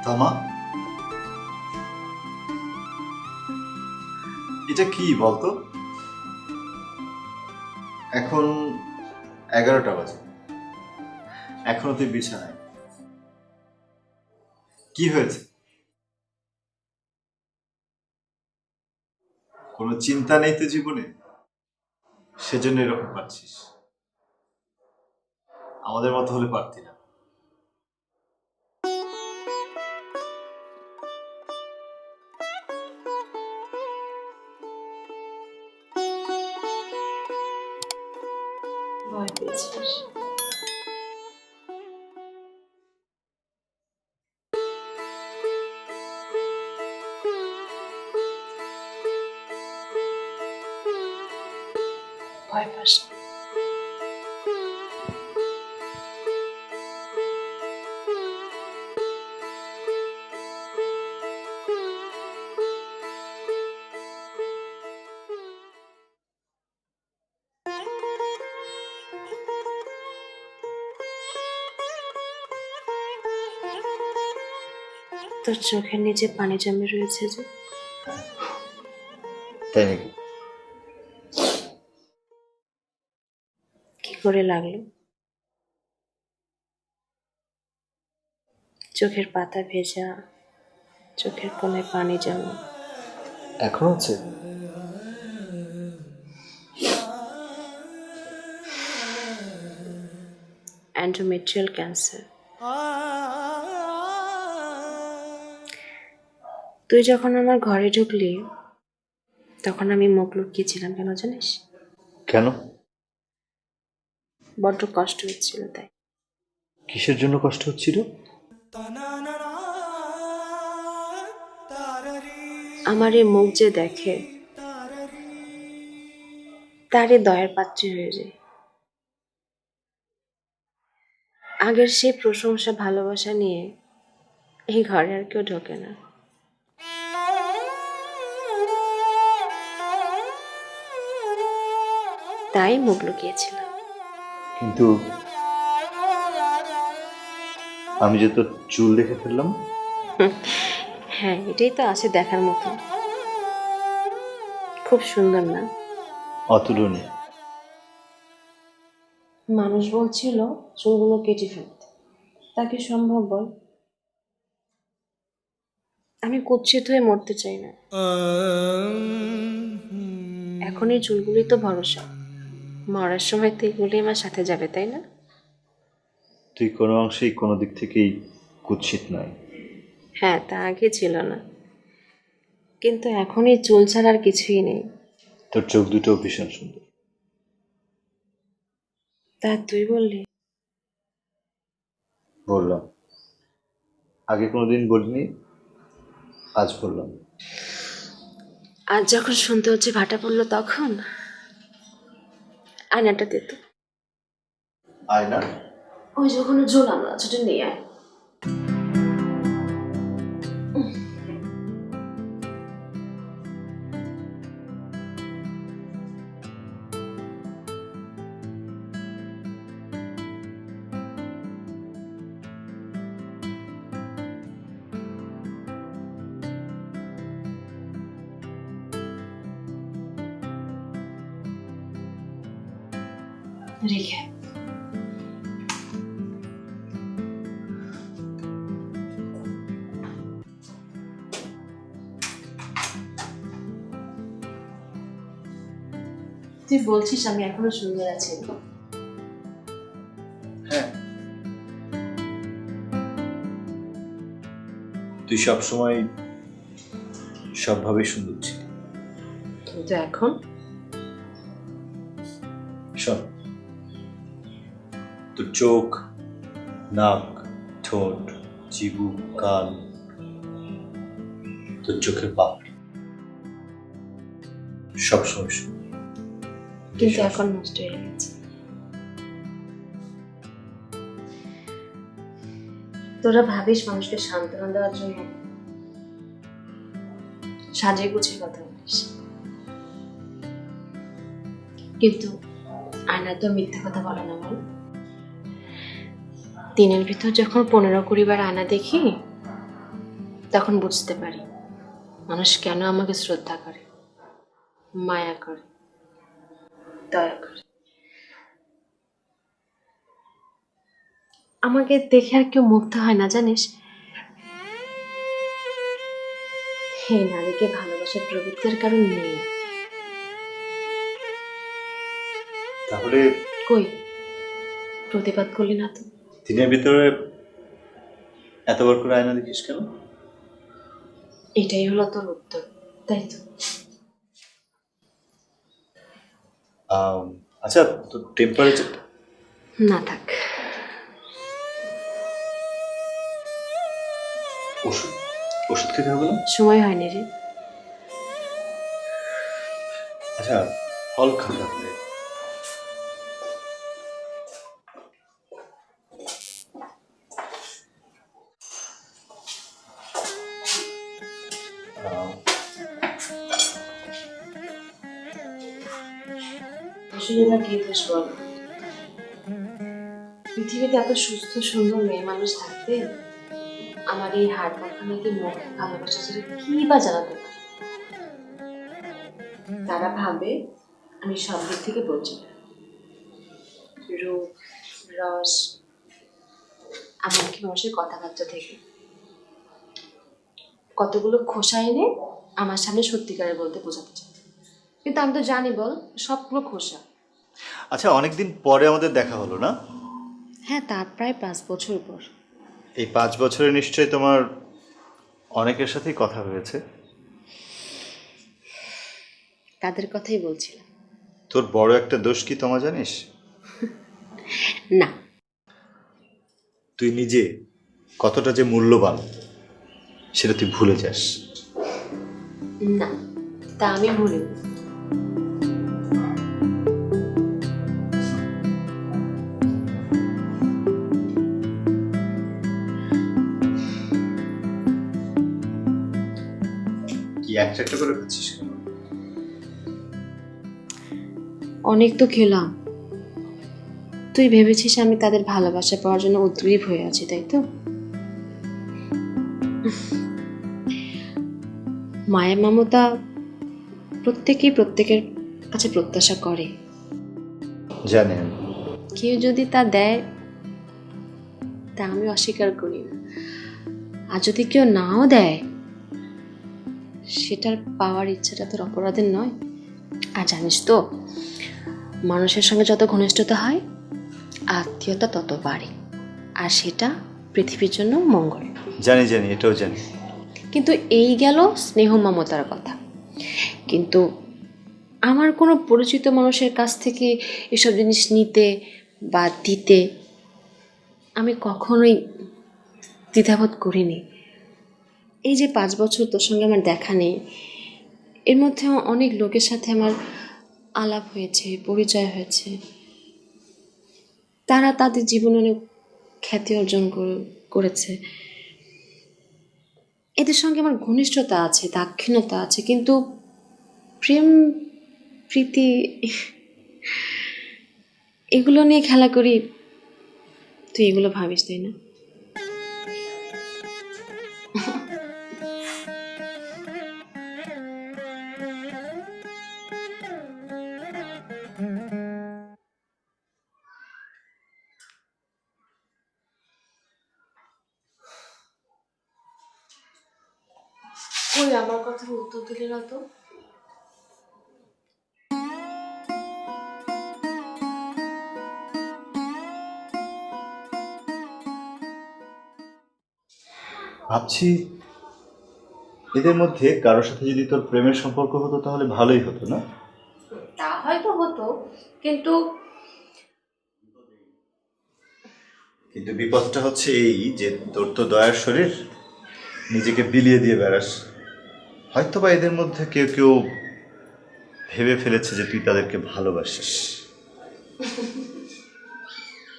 তামা, এটা কি বলতো? এখন 11টা বাজে, এখনো তুই বিছানায়। কি হয়েছে? কোনো চিন্তা নেই তো জীবনে, সেজন্য এরকম পাচ্ছিস। আমাদের মতো হলে পারতি না। ভয় পেয়েছিস? ভয় পাস না। তোর চোখের নিচে পানি জমে রয়েছে যে, তাই নাকি? কি করে লাগলো? চোখের পাতা ভেজা, চোখের কোণে পানি জমা। এখন হচ্ছে? Endometrial cancer. তুই যখন আমার ঘরে ঢুকলি তখন আমি মুখ লুকিয়েছিলাম, কেন জানিস? কেন? বড্ড কষ্ট হচ্ছিল তাই। কিসের জন্য কষ্ট হচ্ছিল? আমার এই মুখ যে দেখে তারই দয়ার পাত্রী হয়ে যায়। আগের সেই প্রশংসা ভালোবাসা নিয়ে এই ঘরে আর কেউ ঢোকে না। তাই মুখ লুকিয়েছিলাম। কিন্তু আমি যে তোর চুল দেখে ফেললাম। হ্যাঁ, এটাই তো আছে দেখার মতো। খুব সুন্দর না? অতুলনীয়। মানুষ বলছিল চুলগুলো কেটে ফেলতে, তা কি সম্ভব বল? আমি কুৎসিত হয়ে মরতে চাই না। এখন এই চুলগুলি তো ভরসা, মরার সময় তো এগুলি আমার সাথে যাবে, তাই না? তুই কোনো অংশেই কোনো দিক থেকেই কুৎসিত নয়। হ্যাঁ, তা আগে ছিল না, কিন্তু এখন এই চুল ছাড়া আর কিছুই নেই। তোর চোখ দুটো ভীষণ সুন্দর। তা তুই বললি? বললাম, আগে কোনোদিন বলিনি, আজ বললাম। আজ যখন শুনতে হচ্ছে ভাটা পড়লো তখন আয়নাটা দে তো। আয়না? ওই যখন ঝোলানো আছে ওটা নিয়ে আয়। রেখে তুই বলছিস আমি এখনো সুন্দর আছি? হ্যাঁ, তুই সবসময় সবভাবে সুন্দর ছিলি। কিন্তু এখন শোন, তোর চোখ, নাক, ঠোঁট, চিবুক, কান, তোর চোখের পাপড়ি সবসময় সুন্দর। কিন্তু এখন নষ্ট হয়ে গেছে। তোরা ভাবিস মানুষকে সান্ত্বনা দেওয়ার জন্য সাজিয়ে গুছিয়ে কথা বলিস, কিন্তু আয়না তো মিথ্যা কথা বলে না বল। দিনের ভিতর যখন 15-20 বার আয়না দেখি তখন বুঝতে পারি মানুষ কেন আমাকে শ্রদ্ধা করে, মায়া করে, দয়া করে। আমাকে দেখে আর কেউ মুগ্ধ হয় না জানিস। এই নারীকে ভালোবাসার প্রবৃত্তির কারণ নেই। তাহলে কই প্রতিবাদ করলি না তো? দিনের ভিতরে এত বড় করে আয়না দেখিস কেন? এটাই হলো তোর উত্তর, তাই তো? আচ্ছা, তো টেম্পারেচার না থাক। ওষুধ ওষুধ খেতে হবে না? সময় হয়নি রে। আচ্ছা, ফল খাতে হবে। আসলে এবার কি দোষ বল? পৃথিবীতে এত সুস্থ সুন্দর মেয়ে মানুষ থাকতে আমার এই হাড় পাখানাকে মুখে ভালোবাসা ছেড়ে কি বা জানাতে পারে? তারা ভাবে আমি সব দিক থেকে বঞ্চিত। রূপ, রস, এমনকি মানুষের কথাবার্তা থেকে কতগুলো খোসা এনে আমার সামনে সত্যিকারের বলতে বোঝাতে চায়, কিন্তু আমি তো জানি বল সবগুলো খোসা। আচ্ছা, অনেকদিন পরে আমাদের দেখা হলো না? হ্যাঁ, তার প্রায় 5 বছর পর। এই 5 বছরে নিশ্চয়ই তোমার অনেকের সাথেই কথা হয়েছে। তাদের কথাই বলছিলাম। তোর বড় একটা দোষ কি তোমা জানিস? না। তুই নিজে কতটা যে মূল্যবান সেটা তুই ভুলে যাস। না, তা আমি ভুলি। কি একটা একটা করে খাচ্ছিস কেন? অনেক তো খেলাম। তুই ভেবেছিস আমি তাদের ভালোবাসা পাওয়ার জন্য উদ্গ্রীব হয়ে আছি, তাই তো? মায়া মমতা প্রত্যেকেই প্রত্যেকের কাছে প্রত্যাশা করে। জানি আমি। কেউ যদি তা দেয় তা আমি অস্বীকার করি না, আর যদি কেউ নাও দেয় সেটার পাওয়ার ইচ্ছাটা তোর অপরাধের নয়। আর জানিস তো, মানুষের সঙ্গে যত ঘনিষ্ঠতা হয় আত্মীয়তা তত বাড়ে, আর সেটা পৃথিবীর জন্য মঙ্গল। জানি জানি, এটাও জানি। কিন্তু এই গেল স্নেহ মমতার কথা। কিন্তু আমার কোনো পরিচিত মানুষের কাছ থেকে এসব জিনিস নিতে বা দিতে আমি কখনোই দ্বিধাবোধ করিনি। এই যে 5 বছর তোর সঙ্গে আমার দেখা নেই, এর মধ্যে অনেক লোকের সাথে আমার আলাপ হয়েছে, পরিচয় হয়েছে। তারা তাদের জীবনে অনেক খ্যাতি অর্জন করেছে। এদের সঙ্গে আমার ঘনিষ্ঠতা আছে, দাক্ষিণ্যতা আছে, কিন্তু প্রেম, প্রীতি এগুলো নিয়ে খেলা করি। তুই এগুলো ভাবিস, তাই না? ওই আমার কথার উত্তর দিলে না তো। ভাবছি এদের মধ্যে কারোর সাথে যদি তোর প্রেমের সম্পর্ক হতো তাহলে ভালোই হতো না? তা হয়তো হতো, কিন্তু কিন্তু বিপদটা হচ্ছে এই যে তোর তো দয়ার শরীর, নিজেকে বিলিয়ে দিয়ে বেড়াস। হয়তো বা এদের মধ্যে কেউ কেউ ভেবে ফেলেছে যে তুই তাদেরকে ভালোবাসিস।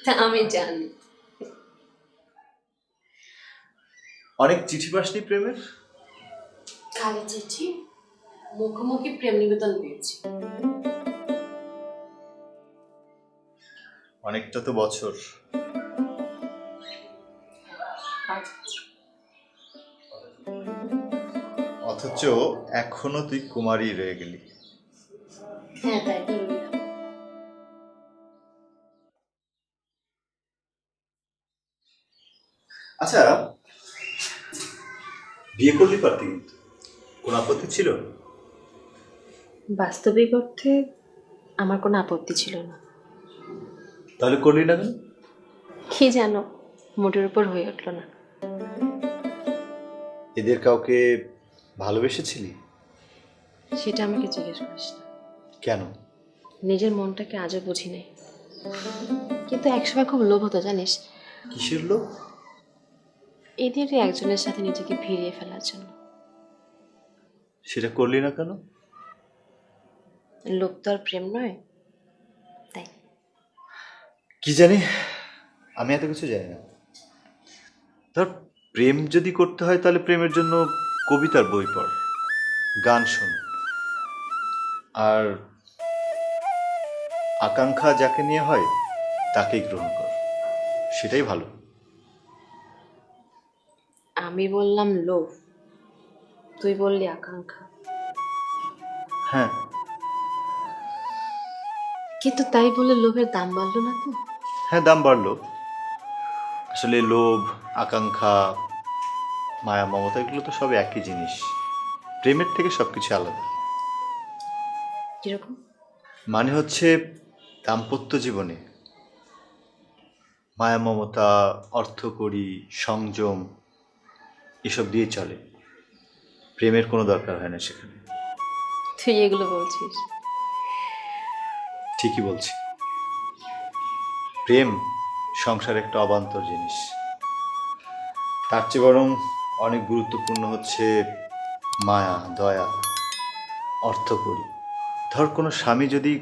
তা আমি জানি। অনেক চিঠি পাসনি প্রেমের? খালি চিঠি, মুখোমুখি প্রেম নিবেদন পেয়েছি। অনেকটা তো বছর। অথচ এখনো তুই কুমারী রয়ে গেলি। হ্যাঁ তাই তো। আচ্ছা, বিয়ে করলি পারতি কিন্তু, কোন আপত্তি ছিল? বাস্তবিক অর্থে আমার কোনো আপত্তি ছিল না। তাহলে করলি না কেন? কি জানো, মোটের উপর হয়ে উঠলো না। এদের কাউকে ভালোবেসেছিলি? সেটা আমাকে জিজ্ঞেস করিস না। কেন? নিজের মনটাকে আজও বুঝি নাই, কিন্তু একসময় খুব লোভ হতো জানিস, কিসের লোক? এদেরই একজনের সাথে নিজেকে ভিড়িয়ে ফেলার জন্য। সেটা করলি না কেন? লোভ তো আর প্রেম নয়, তাই। কি জানি, আমি এত কিছু জানি না। ধর, প্রেম যদি করতে হয় তাহলে প্রেমের জন্য কবিতার বই পড়, গান শোন, আর আকাঙ্ক্ষা যাকে নিয়ে হয় তাকেই গ্রহণ কর, সেটাই ভালো। আমি বললাম লোভ, তুই বললি আকাঙ্ক্ষা। হ্যাঁ, কিন্তু তাই বলে লোভের দাম বাড়লো না তো? হ্যাঁ, দাম বাড়লো। আসলে লোভ, আকাঙ্ক্ষা, মায়া, মমতা এগুলো তো সব একই জিনিস। প্রেমের থেকে সবকিছু আলাদা। কিরকম? মানে হচ্ছে, দাম্পত্য জীবনে মায়া, মমতা, অর্থকড়ি, সংযম এসব দিয়ে চলে। প্রেমের কোনো দরকার হয় না সেখানে। তুই এগুলো বলছিস? ঠিকই বলছি। প্রেম সংসার একটা অবান্তর জিনিস। তার চেয়ে বরং অনেক গুরুত্বপূর্ণ হচ্ছে মায়া, দয়া, অর্থকড়ি। ধর, কোনো স্বামী যদি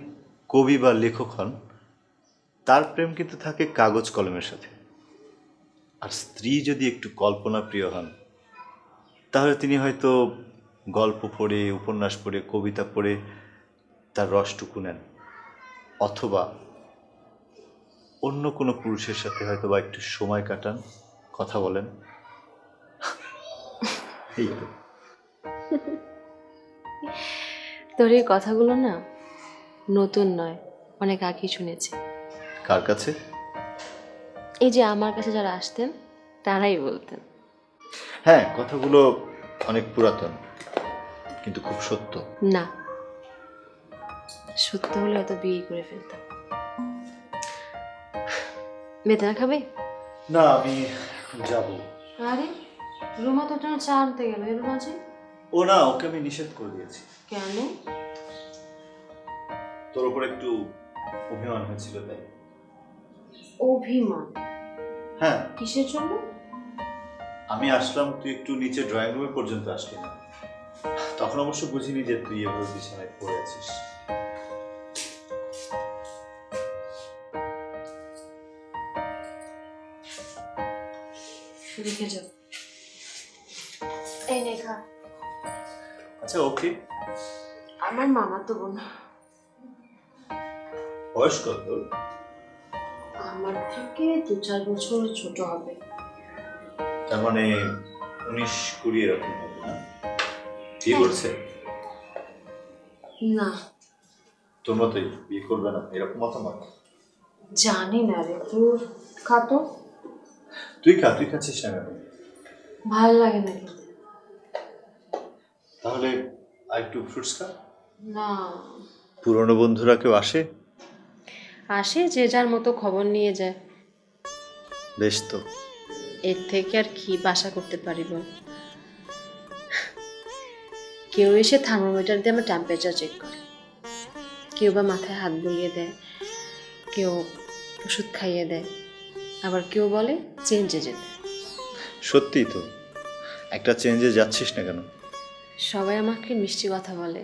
কবি বা লেখক হন, তার প্রেম কিন্তু থাকে কাগজ কলমের সাথে। আর স্ত্রী যদি একটু কল্পনা প্রিয় হন, তাহলে তিনি হয়তো গল্প পড়ে, উপন্যাস পড়ে, কবিতা পড়ে তার রসটুকু নেন, অথবা অন্য কোনো পুরুষের সাথে হয়তো বা একটু সময় কাটান, কথা বলেন। এই তো। তোর এই কথাগুলো না নতুন নয়, অনেক আগেই শুনেছি। কার কাছে? এই যে আমার কাছে যারা আসতেন তারাই বলতেন। হ্যাঁ, কথাগুলো অনেক পুরাতন, কিন্তু খুব সত্য। না, সত্য হলে হয়তো বিয়ে করে ফেলতাম। বেদানা খাবে? না, আমি এখন যাবো। আরে, রুমা তোর জন্য চা আনতে গেল, এলো না যে? ও না, ওকে আমি নিষেধ করে দিয়েছি। কেন? তোর উপর একটু অভিমান হয়েছিল তাই। অভিমান? হ্যাঁ, কিসের জন্য? আমি আসলাম, তুই একটু নিচে ড্রয়িং রুমে পর্যন্ত আসলি না। তখন অবশ্য বুঝিনি যে তুই এভাবে বিছানায় পড়ে আছিস। রেখে যাও। এই নে খা। আচ্ছা, ওকে। আমার মামা তো বোন। বয়স কত তোর? আমার থেকে 2-4 বছর ছোট হবে। তার মানে 19-20 এরকম হবে না? বিয়ে করছে? না, তোর মতোই বিয়ে করবে না এরকম মতামত? জানি না রে, তোর খাতো। তুই খা, তুই খাচ্ছিস না কেন? ভাল লাগে না খেতে। তাহলে আর একটু ফ্রুটস খা। না। পুরনো বন্ধুরা কেউ আসে? আসে, যে যার মতো খবর নিয়ে যায়। বেশ তো। এর থেকে আর কি বাসা করতে পারি বল? কেউ এসে থার্মোমিটার দিয়ে আমার টেম্পারেচার চেক করে, কেউ বা মাথায় হাত বুলিয়ে দেয়, কেউ ওষুধ খাইয়ে দেয়, আবার কেউ বলে চেঞ্জে যেতে। সত্যিই তো, একটা চেঞ্জে যাচ্ছিস না কেন? সবাই আমাকে মিষ্টি কথা বলে,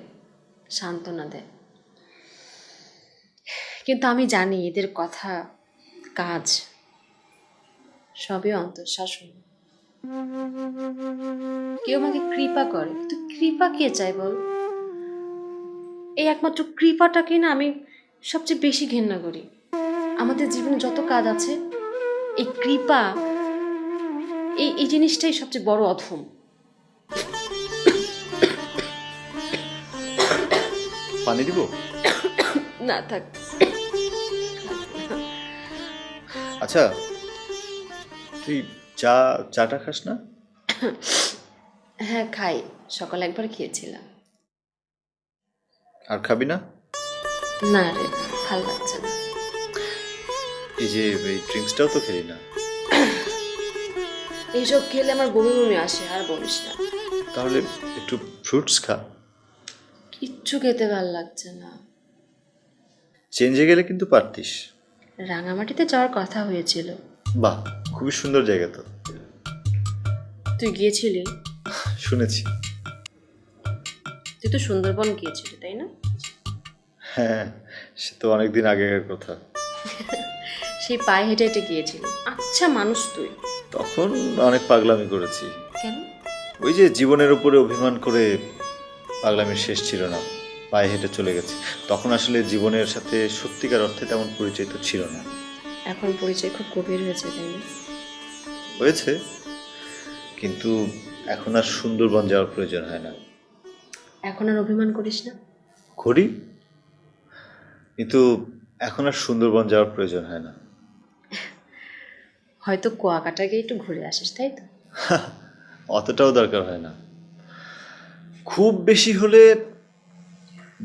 সান্ত্বনা দেয়, কিন্তু আমি জানি এদের কথা, কাজ সবই অন্তঃশাসন। কেউ আমাকে কৃপা করে, কিন্তু কৃপা কে চাই বল? এই একমাত্র কৃপাটাকে না আমি সবচেয়ে বেশি ঘেন্না করি। আমাদের জীবনে যত কাজ আছে, এই কৃপা, এই জিনিসটাই সবচেয়ে বড় অধম। পানি দিব? না থাক। আচ্ছা, তুই চাটা খাস না? হ্যাঁ খাই, সকালে একবার খেয়েছিলাম। আর খাবি না? না রে, ভাল লাগছে না। এই যে এই ড্রিঙ্কসটাও তো খেলি না। এইসব খেলে আমার বমি বমি আসে, আর বলিস না। তাহলে একটু ফ্রুটস খা। কিচ্ছু খেতে ভাল লাগছে না। চেঞ্জে গেলে কিন্তু পারতিস। রাঙামাটিতে যাওয়ার কথা হয়েছিল। বাহ, খুবই সুন্দর জায়গা তো। তুই গিয়েছিলি? শুনেছি। তুই তো সুন্দরবন গিয়েছিলি, তাই না? হ্যাঁ, সে তো অনেকদিন আগেকার কথা। সেই পায়ে হেঁটে হেঁটে গিয়েছিলি। আচ্ছা মানুষ তুই। তখন অনেক পাগলামি করেছি। কেন? ওই যে জীবনের উপরে অভিমান করে পাগলামির শেষ ছিল না, পায়ে হেঁটে চলে গেছে। তখন আসলে জীবনের সাথে সত্যিকার অর্থে তেমন পরিচয় তো ছিল না। এখন পরিচয় খুব গভীর হয়েছে, তাই না? হয়েছে, কিন্তু এখন আর সুন্দরবন যাওয়ার প্রয়োজন হয় না। এখন আর অভিমান করিস না? করি, কিন্তু এখন আর সুন্দরবন যাওয়ার প্রয়োজন হয় না। হয়তো কুয়াকাটা গিয়ে একটু ঘুরে আসিস, তাই তো? অতটাও দরকার হয় না। খুব বেশি হলে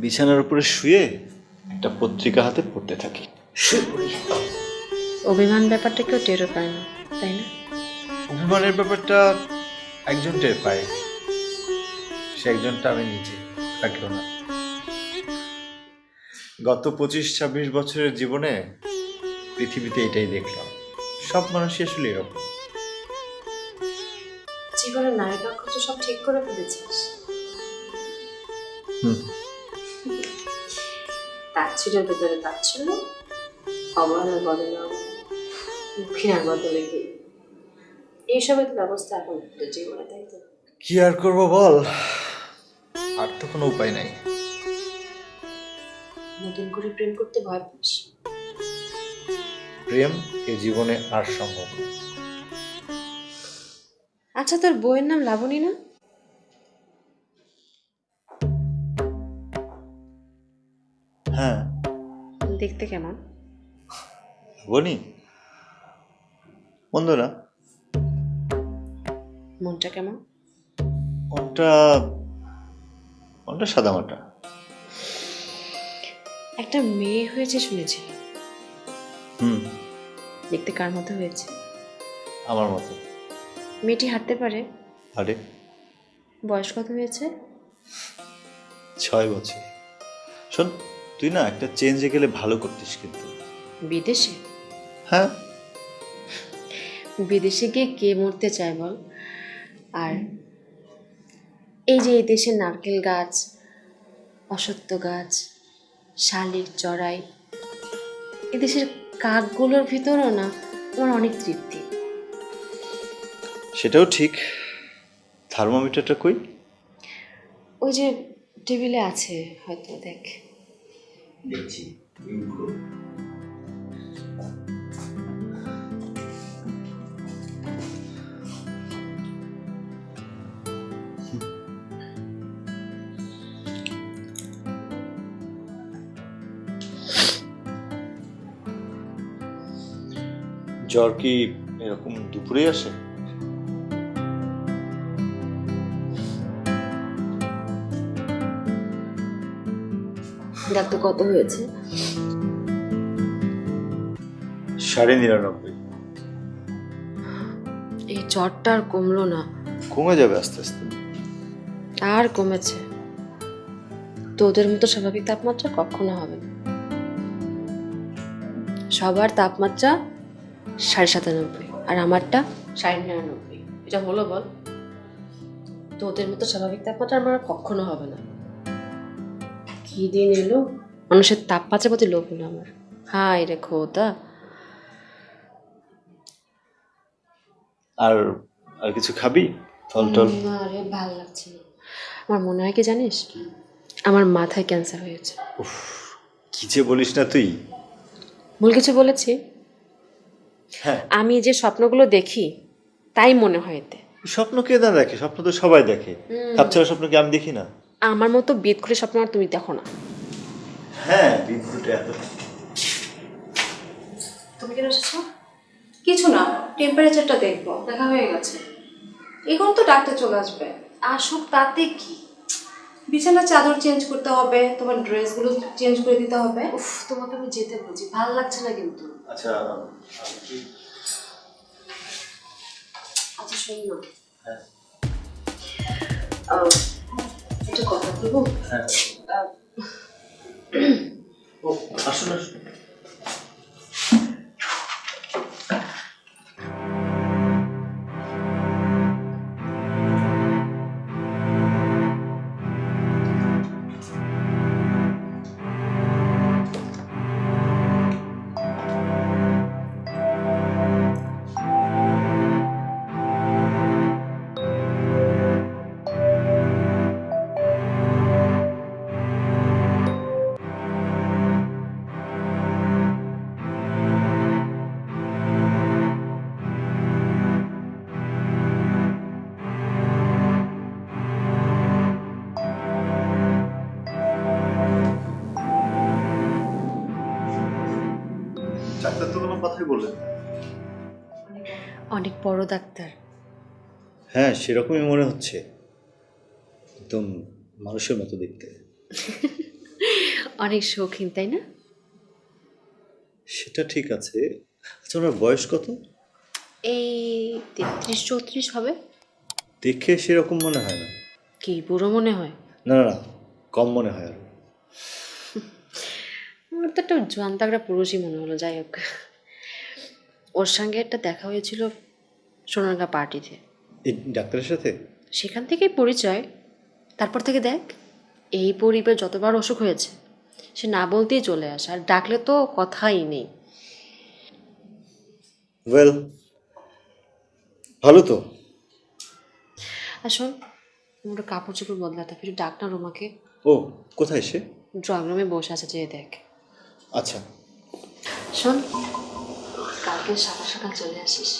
বিছানার উপরে শুয়ে একটা পত্রিকা হাতে পড়তে থাকি, শুয়ে পড়ি। অভিমান ব্যাপারটা কেউ টেরও পায় না, তাই না? অভিমানের ব্যাপারটা একজন টের পায়, সে একজনটা আমি নিজে, তাকেও না। গত 25-26 বছরের জীবনে পৃথিবীতে এটাই দেখলাম, সব মানুষই আসলে এরকম। জীবনের নারী নক্ষত্র সব ঠিক করে ফেলেছিস। তাচ্ছিলের ভেতরে তাচ্ছিল, অবহেলার বদলে ঘৃণার বদলে কি, এইসবের তো ব্যবস্থা এখন তোর জীবনে, তাই তো? কি আর করবো বল, আর তো কোনো উপায় নাই। নতুন করে প্রেম করতে ভয় পাস? প্রেম এ জীবনে আর সম্ভব না। আচ্ছা, তোর বইয়ের নাম লাবণী না? হ্যাঁ। দেখতে কেমন? বনি মন্দ না। মনটা কেমন? ওটা ওটা সাদামাটা। একটা মেয়ে হয়েছে শুনেছি। হুম, দেখতে কার মতো হয়েছে? আমার মতো। মেয়েটি হাঁটতে পারে? আরে, বয়স কত হয়েছে? 6 বছর। শোন, তুই না একটা চেঞ্জে গেলে ভালো করতিস কিন্তু। বিদেশে? হ্যাঁ। বিদেশে গিয়ে কে মরতে চায় বল? আর এই যে এই দেশের নারকেল গাছ, অশ্বত্থ গাছ, শালিক চড়াই, এদেশের কাকগুলোর ভিতরও না আমার অনেক তৃপ্তি। সেটাও ঠিক। থার্মোমিটারটা কই? ওই যে টেবিলে আছে, হয়তো দেখ। দেখছি। জ্বর কি এরকম দুপুরে আসে? দেখ তো কত হয়েছে। 99.5। এই জ্বরটা আর কমলো না। কমে যাবে আস্তে আস্তে। আর কমেছে। তোদের মতো স্বাভাবিক তাপমাত্রা কখনো হবে না। সবার তাপমাত্রা 97.5 আর আমারটা 99.5। এটা হলো বল? তোদের মতো স্বাভাবিক তাপমাত্রা আমার আর কখনো হবে না। কি দিন এলো, মানুষের তাপমাত্রার প্রতি লোভ হলো আমার। হায় রে খোদা। আর আর কিছু খাবি? ফল টল? না রে, ভালো লাগছে না। আমার মনে হয় কি জানিস, আমার মাথায় ক্যান্সার হয়েছে। উফ, কি যে বলিস না তুই। ভুল কিছু বলেছি? হ্যাঁ, আমি যে স্বপ্নগুলো দেখি তাই মনে হয় এতে। স্বপ্ন কে না দেখে? স্বপ্ন তো সবাই দেখে। খাপছাড়া স্বপ্ন কি আমি দেখি না? আমার মতো বেদ করে স্বপ্ন আর তুমি দেখো না। হ্যাঁ, বিদ্যুৎ এত তুমি কেন এসেছো? কিছু না, টেম্পারেচারটা দেখবো। দেখা হয়ে গেছে, এখন তো ডাক্তার চলে আসবে। আসুক, তাতে কি? বিছানার চাদর চেঞ্জ করতে হবে, তোমার ড্রেসগুলো চেঞ্জ করে দিতে হবে। উফ, তোমাকে আমি যেতে বলছি, ভালো লাগছে না কিন্তু। আচ্ছা। আচ্ছা শোন না, হ্যাঁ একটা কথা বলবো? হ্যাঁ। ও আসুন আসুন। ডাক্তার তো কোনো কথাই বললেন না। অনেক বড় ডাক্তার। হ্যাঁ, সেরকমই মনে হচ্ছে, একদম মানুষের মতো দেখতে। অনেক শৌখিন, তাই না? সেটা ঠিক আছে। আচ্ছা, ওনার বয়স কত? এই 33-34 হবে। দেখে সেরকম মনে হয় না। কি বুড়ো মনে হয়? না না না, কম মনে হয় আরো। আমার তো একটা জোয়ান তাগড়া পুরুষই মনে হলো। যাই হোক, ওর সঙ্গে একটা দেখা হয়েছিল সোনারগাঁ পার্টিতে। এই ডাক্তারের সাথে? সেখান থেকেই পরিচয়। তারপর থেকে দেখ, এই পরিবার যতবার অসুখ হয়েছে সে না বলতেই চলে আসে, আর ডাকলে তো কথাই নেই। ওয়েল, ভালো তো। আর শোন, আমার কাপড় চোপড় বদলাতে একটু ডাক না রোমাকে। ও, কোথায় সে? ড্রয়িং রুমে বসে আছে, যেয়ে দেখ। আচ্ছা। শোন, কালকে সকাল সকাল চলে আসিস।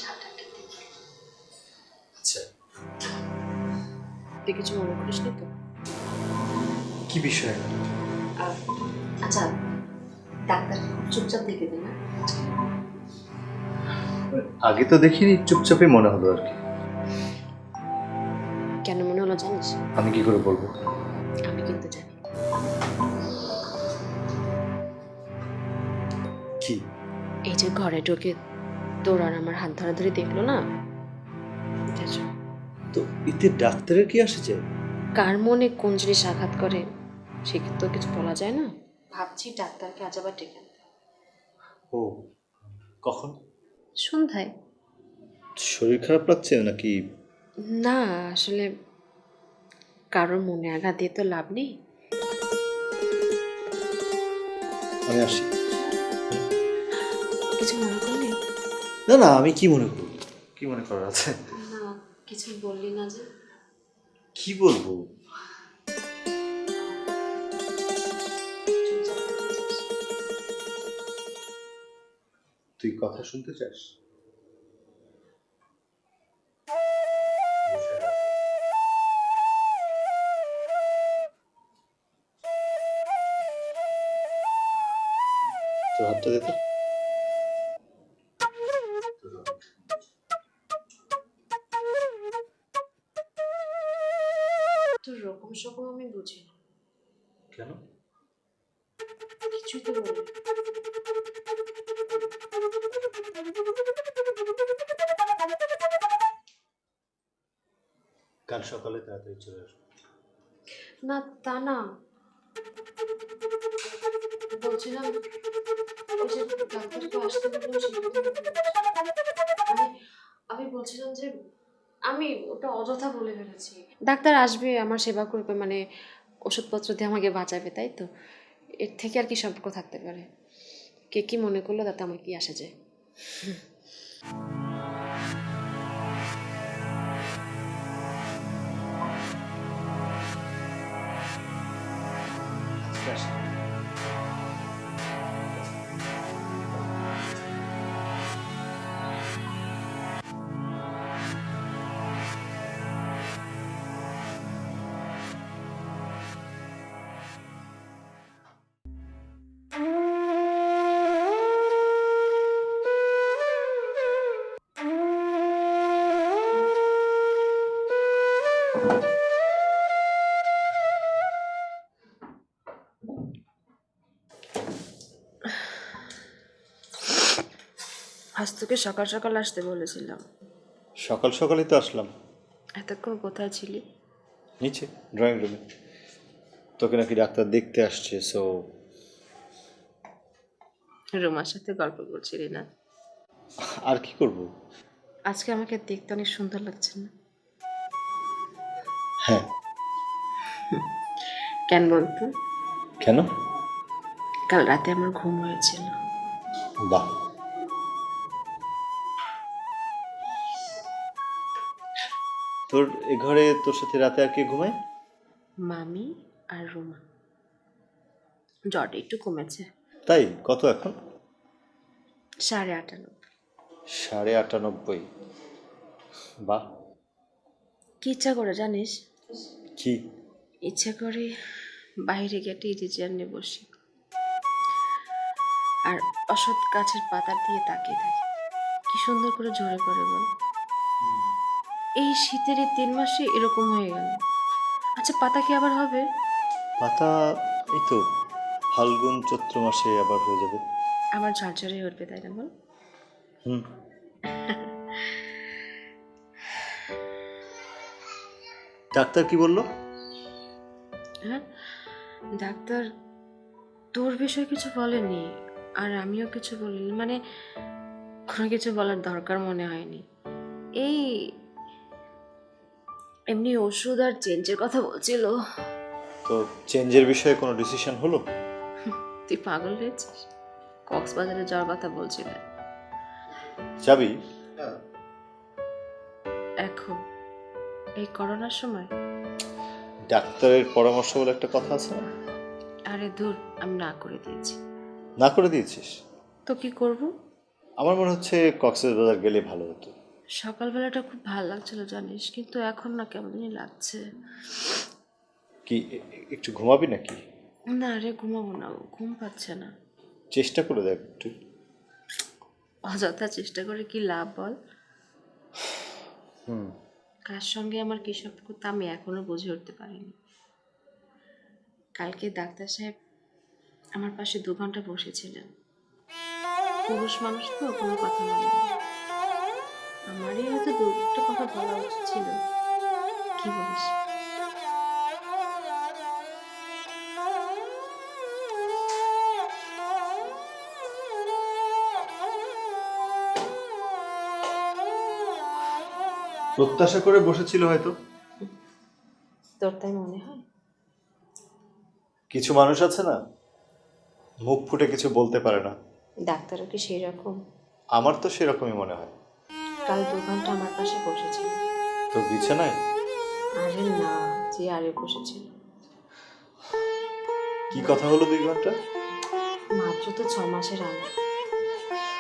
আচ্ছা, তুই কিছু মনে করিস নি তো? কি বিষয়? আর আচ্ছা, ডাক্তার খুব চুপচাপ দেখে দে না। আগে তো দেখিনি, চুপচাপই মনে হলো আর কি। কেন মনে হলো জানিস? আমি কি করে বলবো? আমি কিন্তু জানি। কি? এই যে ঘরে ঢোকে তোর আর আমার হাত ধরাধরি দেখলো না, বুঝেছো? তো এতে ডাক্তারের কি আসে যায়? কার মনে কোন জিনিস আঘাত করে সে তো কিছু বলা যায় না। ভাবছি ডাক্তারকে আজ আবার ডেকে আনতে। ও, কখন? সন্ধ্যায়। শরীর খারাপ লাগছে নাকি? না, আসলে কারোর মনে আঘাত দিয়ে তো লাভ নেই। আমি আসি। কিছু মনে করলি? না না, আমি কি মনে করব? কি মনে করার আছে? না, কিছু বললি না যে। কি বলবো? তুই কথা শুনতে চাস? তোর হাতটা দে তো। তোর রকম সকম আমি বুঝি না। কেন? কিছুই তো বলি। কাল সকালে তাড়াতাড়ি চলে আসবো। না, তা না, বলছিলাম ওই যে ডাক্তারকে আসতে বললো মানে আমি বলছিলাম যে আমি ওটা অযথা বলে ফেলেছি। ডাক্তার আসবে, আমার সেবা করবে, মানে ওষুধপত্র দিয়ে আমাকে বাঁচাবে, তাই তো। এর থেকে আর কি সম্পর্ক থাকতে পারে? কে কি মনে করলো তাতে আমার কি আসে যায়? আজকে আসি। আজ তোকে সকাল সকাল আসতে বলেছিলাম, সকাল সকালই তো আসলাম। এতক্ষণ কোথায় ছিলি? নিচে ড্রয়িং রুমে। তোকে নাকি ডাক্তার দেখতে আসছে, সো রুমার সাথে গল্প করছিলি না? আর কি করব? আজকে আমাকে দেখতে অনেক সুন্দর লাগছে না? হ্যাঁ। কেন বলতো? কেন? কাল রাতে আমার ঘুম হয়েছিল। বাহ। তোর এ ঘরে তোর সাথে রাতে আর কে ঘুমায়? মামি আর রুমা। জ্বরটা একটু কমেছে। তাই? কত এখন? 98.5। 98.5? বাহ। কি ইচ্ছা করে জানিস? কি? ইচ্ছা করে বাইরে গিয়ে একটা ইজি চেয়ার নিয়ে বসি আর অসৎ গাছের পাতা দিয়ে তাকিয়ে থাকি। কি সুন্দর করে ঝরে পড়ে বল। এই শীতের এই 3 মাসে এরকম হয়ে গেল। আচ্ছা, পাতা কি আবার হবে? পাতা এই তো ফাল্গুন চৈত্র মাসে আবার হয়ে যাবে। আবার ঝরঝরে উঠবে, তাই না বল? হুম। ডাক্তার কি বললো? হ্যাঁ, ডাক্তার তোর বিষয়ে কিছু বলেনি, আর আমিও কিছু বলিনি। মানে কোনো কিছু বলার দরকার মনে হয়নি। এই এমনি ওষুধ আর চেঞ্জের কথা বলছিল। তো চেঞ্জের বিষয়ে কোনো ডিসিশন হলো? তুই পাগল হয়েছিস? কক্সবাজারে যাওয়ার কথা বলছিলে। যাবি? এখন এই করোনার সময়? ডাক্তারের পরামর্শ বলে একটা কথা আছে না? আরে দূর, আমি না করে দিয়েছি। না করে দিয়েছিস? তো কি করব? আমার মনে হচ্ছে কক্সবাজার গেলে ভালো হতো। সকালবেলাটা খুব ভালো লাগছিল জানিস, কিন্তু এখন না কেমন জানি লাগছে। কি একটু ঘুমাবি নাকি? না রে, ঘুমাবো না, ঘুম পাচ্ছে না। চেষ্টা করে দেখ একটু। অযথা চেষ্টা করে কি লাভ বল? কার সঙ্গে আমার কী সম্পর্ক আমি এখনো বুঝে উঠতে পারিনি। কালকে ডাক্তার সাহেব আমার পাশে 2 ঘন্টা বসেছিলেন। পুরুষ মানুষ তো কোনো কথা বলেনি। আমারই হয়তো 2 একটা কথা বলা উচিত ছিল। কি বলিস? প্রত্যাশা করে বসেছিল হয়তো। তোর তাই মনে হয়? কিছু মানুষ আছে না, মুখ ফুটে কিছু বলতে পারে না। ডাক্তারও কি সেই রকম? আমার তো সেরকমই মনে হয়। কাল 2 ঘন্টা আমার পাশে বসেছিল। তো বিছানায়? আরে না, যে আরে বসেছিল। কি কথা হলো 2 ঘন্টা? মাত্র তো 6 মাসের আলো,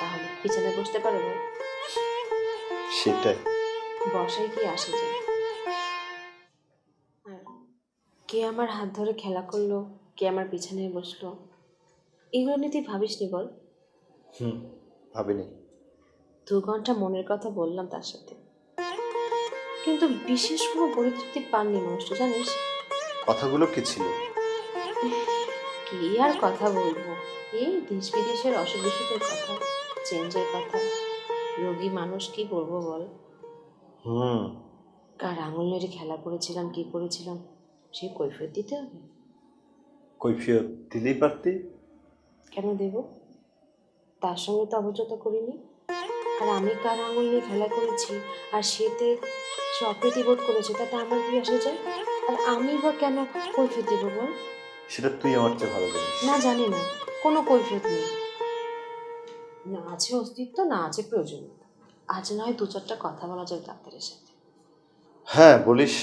তাহলে পিছনে বসতে পারে বল? সেটাই। বসাই কি আসে যায়? আর কে আমার হাত ধরে খেলা করলো, কে আমার বিছানায় বসলো, এগুলো নিয়ে তুই ভাবিস নি বল? ভাবিনি। 2 ঘন্টা মনের কথা বললাম তার সাথে, কিন্তু বিশেষ কোনো পরিতৃপ্তি পাননি মানুষটা জানিস। কথাগুলো কি ছিল? কি আর কথা বলবো, এই দেশ বিদেশের অসুখ বিসুখের কথা, চেঞ্জের কথা। রোগী মানুষ, কি বলবো বল? হুম। কার আঙুল নেড়ে খেলা করেছিলাম, কি করেছিলাম, সে কৈফিয়ত দিতে হবে। কৈফিয়ত দিলেই পারতি। কেন দেব? তার সঙ্গে তো অবচেতন করিনি। আর আমি কার আঙুল নিয়ে খেলা করেছি আর সে অপ্রীতি বোধ করেছে, তাতে আমার কি আসে যায়? আর আমি বা কেন কৈফিয়ত দেবো বল? সেটা তুই আমার চেয়ে ভালো জানিস। না, জানি না, কোনো কৈফিয়ত নেই। না আছে অস্তিত্ব, না আছে প্রয়োজনীয়তা। আজ নয় 2-4টা কথা বলা যায় ডাক্তারের সাথে। হ্যাঁ, বলিস।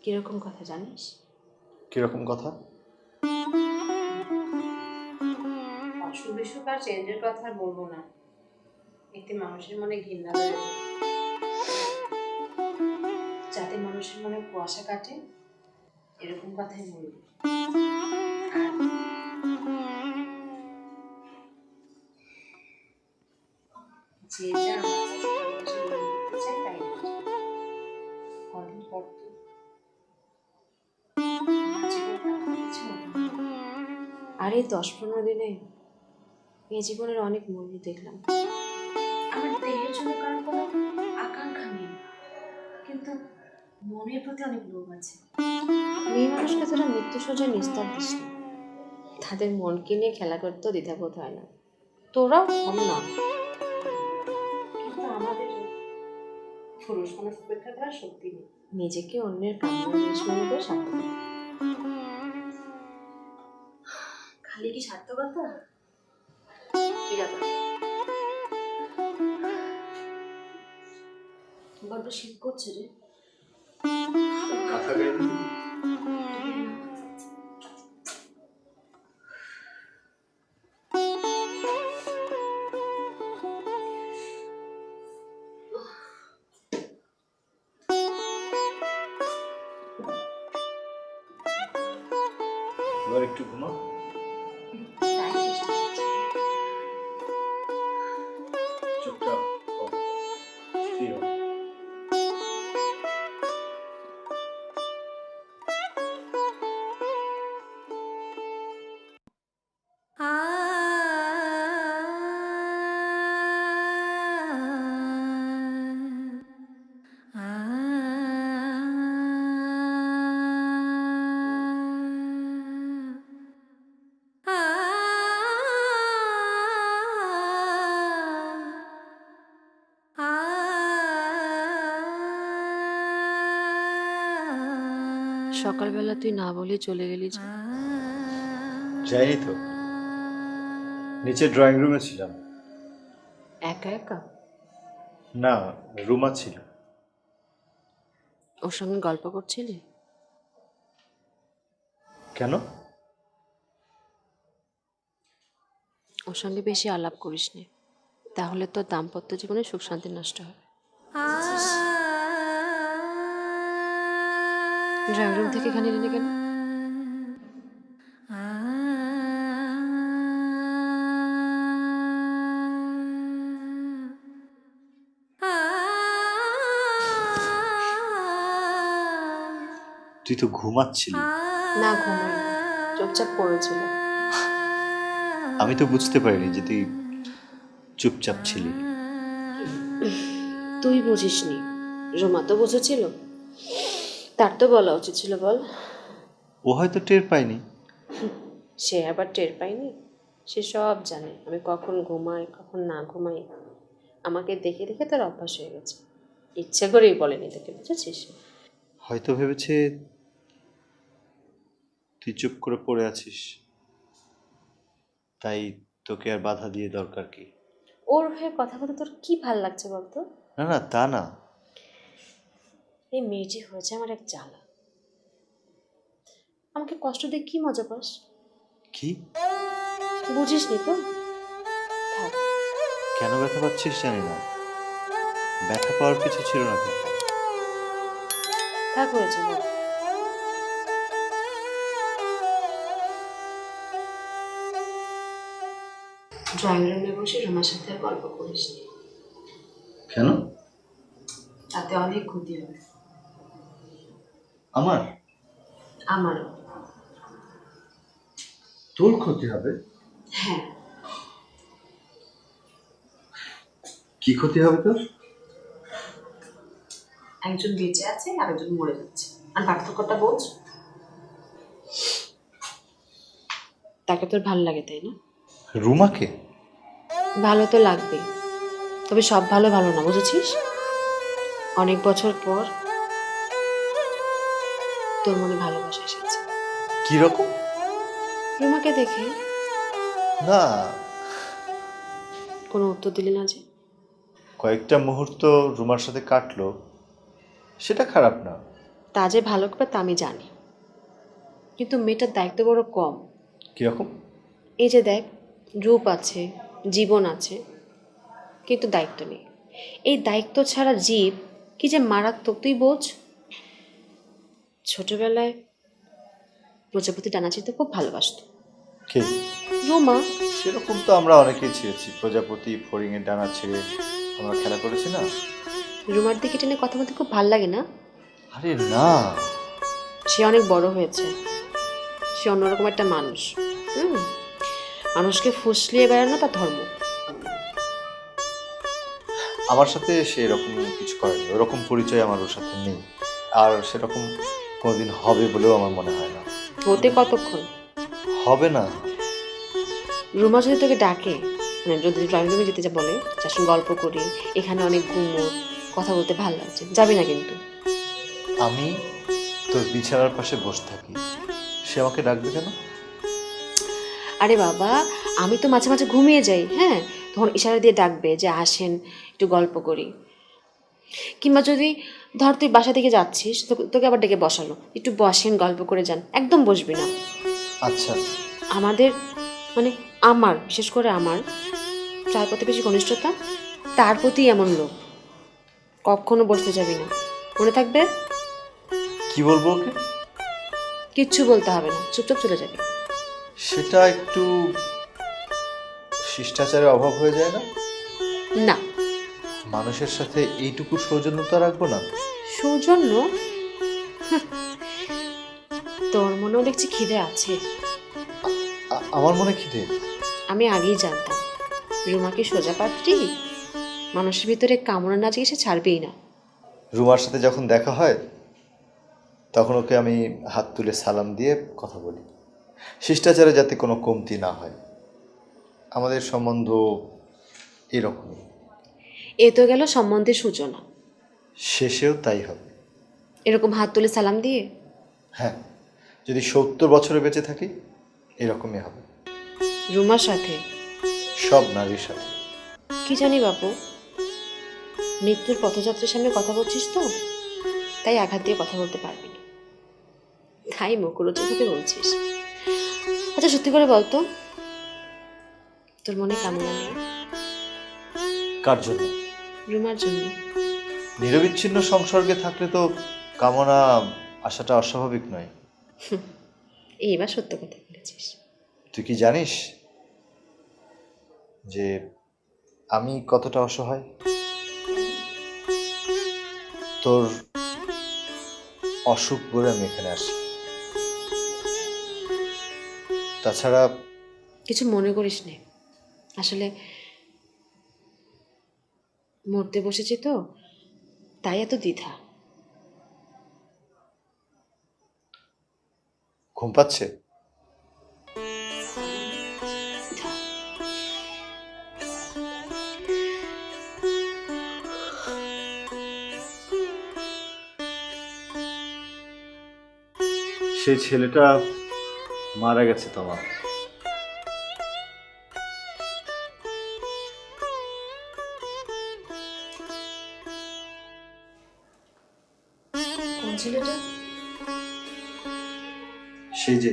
কিরকম কথা জানিস? কিরকম কথা? অসুখ বিসুখ আর চেঞ্জের কথা আর বলবো না, এতে মানুষের মনে ঘৃণা ধরে যায়। যাতে মানুষের মনে কুয়াশা কাটে, এরকম কথাই বলবো। আর যে যা আমার কাছে ভালোবাসা গ্রহণ করতে চায় তাই করছে। কদিন পর তো এই 10-15 দিনে এই জীবনের অনেক মূল্য দেখলাম। আমার দেহের জন্য কারণ কোনো আকাঙ্ক্ষা নেই, কিন্তু মনের প্রতি অনেক লোভ আছে। মেয়ে মানুষকে তোরা মৃত্যু সোজা নিস্তার দিস না, তাদের মনকে নিয়ে খেলা করতেও দ্বিধাবোধ হয় না। তোরাও কম না, কিন্তু আমাদের পুরুষ মানুষ উপেক্ষা করার শক্তি নেই। নিজেকে অন্যের কামনা জিনিস মনে করে সার্থকতা। খালি কি সার্থকতা? কি ব্যাপার? বড্ড শীত করছে রে। কাঁথা গায়ে দিবি? এবার একটু ঘুমা। চুপচাপ স্থির হ। সকালবেলা তুই না বলে চলে গেলি যে? যাইনি তো, নিচে ড্রয়িং রুমে ছিলাম। একা একা? না, রুমা ছিল। ওর সঙ্গে গল্প করছিলি? কেন? ওর সঙ্গে বেশি আলাপ করিস নি, তাহলে তোর দাম্পত্য জীবনে সুখ শান্তি নষ্ট হবে। ড্রয়িং রুম থেকে এখানে এনে কেন? তুই তো ঘুমাচ্ছিলি। না, ঘুমাই চুপচাপ পড়েছিল। আমি তো বুঝতে পারিনি যে তুই চুপচাপ ছিলি। তুই বুঝিসনি, রোমা তো বুঝেছিল। তার তো বলা উচিত ছিল, বল। ও হয়তো টের পায়নি। সে আবার টের পায়নি? সে সব জানে আমি কখন ঘুমাই কখন না ঘুমাই। আমাকে দেখে দেখে তার অভ্যাস হয়ে গেছে, ইচ্ছা করেই বলেনি তোকে, বুঝেছিস? হয়তো ভেবেছে তুই চুপ করে পড়ে আছিস, তাই তোকে আর বাধা দিয়ে দরকার কি? ওর হয়ে কথা বলতে তোর কি ভাল লাগছে বলতো? না না, তা না। এই মেয়েটি হয়েছে আমার এক জ্বালা। আমাকে কষ্ট দিয়ে কি মজা পাস? কি? বুঝিস নি তো? থাক। কেন ব্যথা পাচ্ছিস জানি না, ব্যথা পাওয়ার কিছু ছিল না কিন্তু। থাক, হয়েছে বল। ড্রয়িং রুমে বসে রোমার সাথে আর গল্প করিস নি, কেন? তাতে অনেক ক্ষতি হবে। আমার? আমারও। তোর ক্ষতি হবে? হ্যাঁ। কি ক্ষতি হবে তোর? একজন বেঁচে আছে আর একজন মরে যাচ্ছে, আর পার্থক্যটা বোঝ। তাকে তোর ভালো লাগে, তাই না? রুমাকে? ভালো তো লাগবে, তবে সব ভালো ভালো না, বুঝেছিস? অনেক বছর পর তোর মনে ভালোবাসা এসেছে। কি রকম? রুমাকে দেখে। না, কোনো উত্তর দিলি না যে? কয়েকটা মুহূর্ত রুমার সাথে কাটলো, সেটা খারাপ না। তা যে ভালো করে তা আমি জানি, কিন্তু মেয়েটার দায়িত্ব বড় কম। কিরকম? এই যে দেখ, রূপ আছে, জীবন আছে, কিন্তু দায়িত্ব নেই। এই দায়িত্ব ছাড়া জীব কি যে মারাত্মক তুই বোঝ। ছোটবেলায় প্রজাপতি ডানা ছিঁড়তে খুব ভালোবাসত। কে? রোমা। সেরকম তো আমরা অনেকেই ছিঁড়েছি, প্রজাপতি ফড়িংয়ের ডানা ছিঁড়ে আমরা খেলা করেছি না? রোমার দিকে টেনে কথা বলতে খুব ভালো লাগে না? আরে না, সে অনেক বড় হয়েছে, সে অন্যরকম একটা মানুষ। মানুষকে ফুসলিয়ে বেড়ানো তার ধর্ম। আমার সাথে সে এরকম কিছু করেনি, ওরকম পরিচয় আমার ওর সাথে নেই, আর সেরকম কোনোদিন হবে বলেও আমার মনে হয় না। হতে কতক্ষণ? হবে না। রুমা যদি তোকে ডাকে, মানে যদি ড্রয়িং রুমে যেতে যা বলে, যার সঙ্গে গল্প করি, এখানে অনেক গুমোট, কথা বলতে ভালো লাগছে, যাবি না কিন্তু? আমি তোর বিছানার পাশে বসে থাকি, সে আমাকে ডাকবে কেন? আরে বাবা, আমি তো মাঝে মাঝে ঘুমিয়ে যাই, হ্যাঁ, তখন ইশারা দিয়ে ডাকবে যে আসেন একটু গল্প করি। কিংবা যদি ধর তুই বাসা থেকে যাচ্ছিস, তোকে আবার ডেকে বসালো, একটু বসেন গল্প করে যান, একদম বসবি না। আচ্ছা, আমাদের মানে আমার, বিশেষ করে আমার যার প্রতি বেশি ঘনিষ্ঠতা, তার প্রতি এমন লোক, কখনো বসতে যাবি না, মনে থাকবে? কি বলবো ওকে? কিচ্ছু বলতে হবে না, চুপচাপ চলে যাবি। সেটা একটু শিষ্টাচারের অভাব হয়ে যায় না? না। মানুষের সাথে এইটুকু সৌজন্যতা রাখবো না? সৌজন্য? হুঁ, তোর মনেও দেখছি খিদে আছে। আমার মনে খিদে? আমি আগেই জানতাম রুমা কি সোজা পাত্রী, মানুষের ভিতরে কামড় না জিয়ে সে ছাড়বেই না। রুমার সাথে যখন দেখা হয় তখন ওকে আমি হাত তুলে সালাম দিয়ে কথা বলি, শিষ্টাচারে যাতে কোনো কমতি না হয়। আমাদের সম্বন্ধ এরকমই। এ তো গেল সম্বন্ধের সূচনা, শেষেও তাই হবে। এরকম হাত তুলে সালাম দিয়ে? হ্যাঁ, যদি 70 বছরে বেঁচে থাকি এরকমই হবে। রুমার সাথে? সব নারীর সাথে। কি জানি বাপু, মৃত্যুর পথযাত্রীর সামনে কথা বলছিস তো, তাই আঘাত দিয়ে কথা বলতে পারবি না, তাই মুখরোচকভাবে বলছিস। আচ্ছা সত্যি করে বলতো, তোর মনে কামনা নেই? কার জন্য? রুমার জন্য। নিরবিচ্ছিন্ন সংসর্গে থাকলে তো কামনা আসাটা অস্বাভাবিক নয়। এইবার সত্য কথা বলেছিস। তুই কি জানিস যে আমি কতটা অসহায়? তোর অসুখ বলে আমি এখানে আসি। তাছাড়া কিছু মনে করিস নে, আসলে মরতে বসেছি তো, তাই এত দ্বিধা। ঘুম পাচ্ছে? সেই ছেলেটা মারা গেছে তোমার। কোন ছেলেটা? সেই যে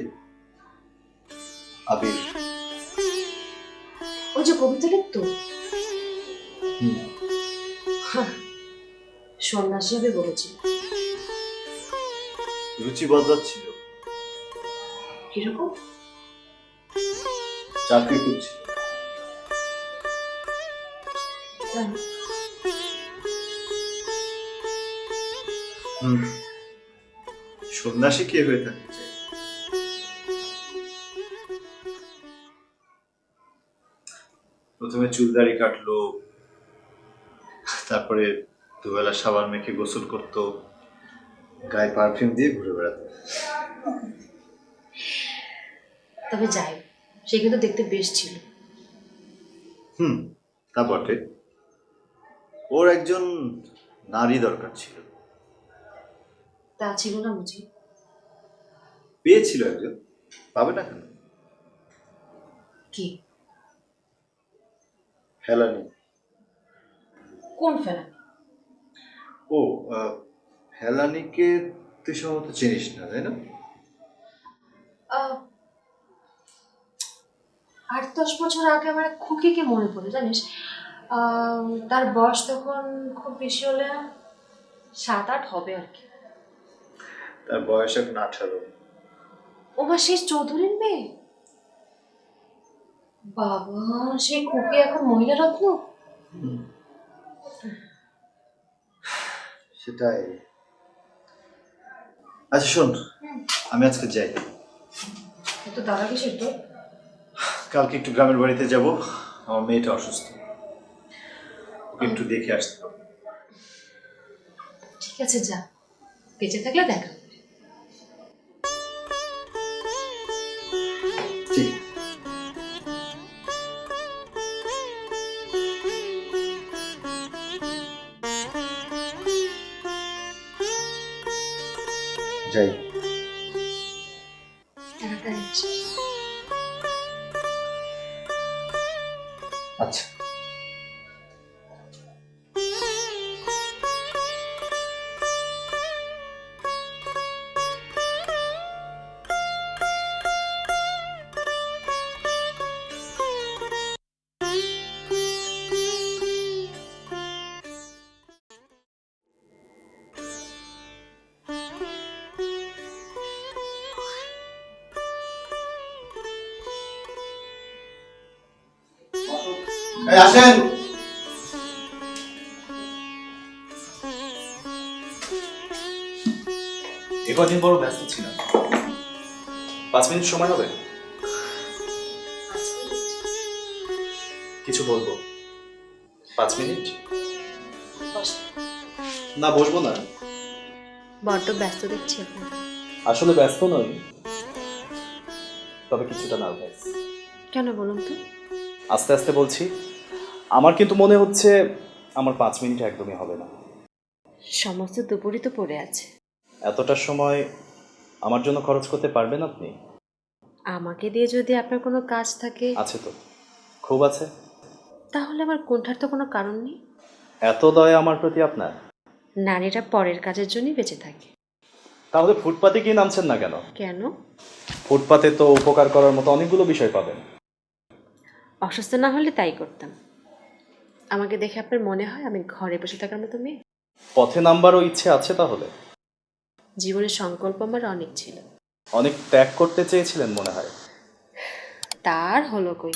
আবির। ওই যে কবিতা লিখতো, সন্ন্যাসী হবে বলেছি। রুচি বদলাচ্ছিল, কিরকম? চাকরি করছিল। সন্ন্যাসী কে হয়ে থাকতে চাই? প্রথমে চুল দাড়ি কাটলো, তারপরে দুবেলা সাবান মেখে গোসল করতো, গায়ে পারফিউম দিয়ে ঘুরে বেড়াতো। তবে যাই, সে কিন্তু দেখতে বেশ ছিল। তা বটে। ওর একজন নারী দরকার ছিল, তা ছিল না বুঝি? পেয়েছিল একজন, পাবে না কেন? কি? হেলানি। কোন ফেলা? ও, হেলানিকে তুই সম্ভবত চিনিস না, তাই না? 8-10 বছর আগে আমার এক খুকিকে মনে পড়ে, জানিস। তার বয়স তখন খুব বেশি হলে 7-8 হবে আর কি। তার বয়স এখন 18। ও মা, সেই চৌধুরীর মেয়ে? বাবা, সেই খুকি এখন মহিলা রত্ন। সেটাই। আচ্ছা শোন, আমি আজকে যাই। এত তারা কিসের তো? কালকে একটু গ্রামের বাড়িতে যাব, আমার মেয়েটা অসুস্থ, ওকে একটু দেখে আসতে হবে। ঠিক আছে, যা, বেঁচে থাকলে দেখা হবে। ঠিক। যাই। তাড়াতাড়ি আসিস। আচ্ছা। আসেন। কদিন বড় ব্যস্ত ছিলাম, 5 মিনিট সময় হবে? কিছু বলবো? 5 মিনিট? না, বসবো না। বড্ড ব্যস্ত দেখছি এখন। আসলে ব্যস্ত নই, তবে কিছুটা নার্ভাস। কেন বলুন তো? আস্তে আস্তে বলছি। আমার কিন্তু মনে হচ্ছে আমার 5 মিনিট একদমই হবে না। সমস্ত দুপুরই তো পড়ে আছে। এতটা সময় আমার জন্য খরচ করতে পারবেন আপনি? আমাকে দিয়ে যদি আপনার কোনো কাজ থাকে, আছে তো, খুব আছে। তাহলে আমার কোণঠার তো কোনো কারণ নেই। এত দয়া আমার প্রতি আপনার? নারীরা পরের কাজের জন্যই বেঁচে থাকে। তাহলে ফুটপাতে গিয়ে নামছেন না কেন? কেন? ফুটপাতে তো উপকার করার মতো অনেকগুলো বিষয় পাবেন। অসুস্থ না হলে তাই করতাম। আমাকে দেখে আপনার মনে হয় আমি ঘরে বসে থাকার মতো মেয়ে? পথে নামবারও ইচ্ছে আছে তাহলে? জীবনের সংকল্প আমার অনেক ছিল। অনেক ত্যাগ করতে চেয়েছিলেন মনে হয়। তার হলো কই,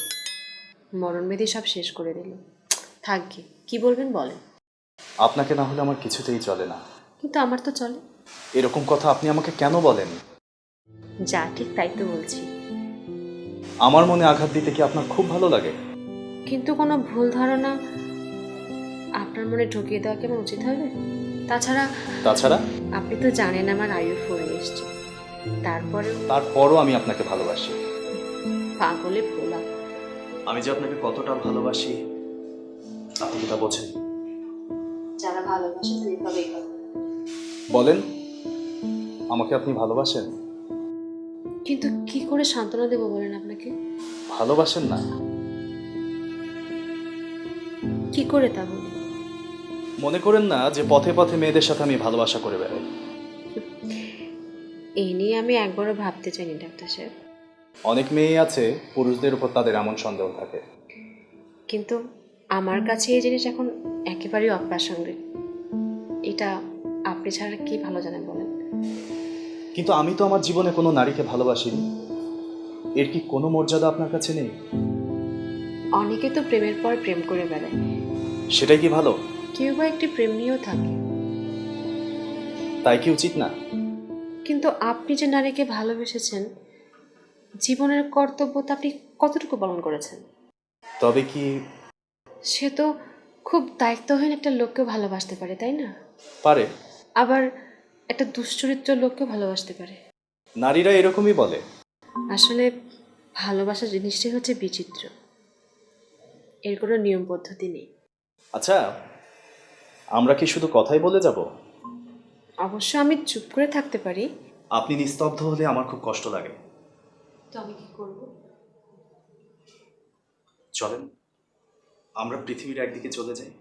মরণ ব্যাধি সব শেষ করে দিল। থাকবে, কি বলবেন বলেন। আপনাকে না হলে আমার কিছুতেই চলে না। কিন্তু আমার তো চলে। এরকম কথা আপনি আমাকে কেন বলেন? যা ঠিক তাই তো বলছি। আমার মনে আঘাত দিতে কি আপনার খুব ভালো লাগে? কিন্তু কোনো ভুল ধারণা আপনার মনে ঢুকিয়ে দেওয়া কি আমার উচিত হবে? তাছাড়া আপনি তো জানেন আমার আয়ু ফুরিয়ে এসছে। তারপরও আমি আপনাকে ভালোবাসি। পাগলে ভোলা। আমি যে আপনাকে কতটা ভালোবাসি আপনি কি তা বোঝেন? যারা ভালোবাসে তো এভাবেই করে। বলেন, আমাকে আপনি ভালোবাসেন? কিন্তু কি করে সান্ত্বনা দেবো বলেন আপনাকে? ভালোবাসেন না? কি করে তা বলি? মনে করেন না যে পথে পথে মেয়েদের সাথে আমি ভালোবাসা করে বেড়াই। এই নিয়ে আমি একবারও ভাবতে চাইনি ডাক্তার সাহেব। অনেক মেয়ে আছে পুরুষদের উপর তাদের এমন সন্দেহ থাকে। কিন্তু আমার কাছে এই জিনিস এখন একেবারেই অপ্রাসঙ্গিক। এটা আপনি ছাড়া কি ভালো জানেন বলেন? কিন্তু আমি তো আমার জীবনে কোনো নারীকে ভালোবাসিনি। এর কি কোনো মর্যাদা আপনার কাছে নেই? অনেকে তো প্রেমের পর প্রেম করে বেড়ায়। সেটাই কি ভালো? কেউ বা একটি প্রেম নিয়েও থাকে। তাই কি উচিত না? কিন্তু আপনি যে নারীকে ভালোবেসেছেন, জীবনের কর্তব্য আপনি কতটুকু পালন করেছেন? তবে কি? সে তো খুব দায়িত্বহীন একটা লোককেও ভালোবাসতে পারে, তাই না? পারে। আবার একটা দুশ্চরিত্র লোককেও ভালোবাসতে পারে। নারীরা এরকমই বলে। আসলে ভালোবাসা জিনিসটাই হচ্ছে বিচিত্র। এর কোনো নিয়ম পদ্ধতি নেই। আচ্ছা, আমরা কি শুধু কথাই বলে যাব? অবশ্য আমি চুপ করে থাকতে পারি। আপনি নিস্তব্ধ হলে আমার খুব কষ্ট লাগে। তো আমি কি করব? চলেন আমরা পৃথিবীর একদিকে চলে যাই।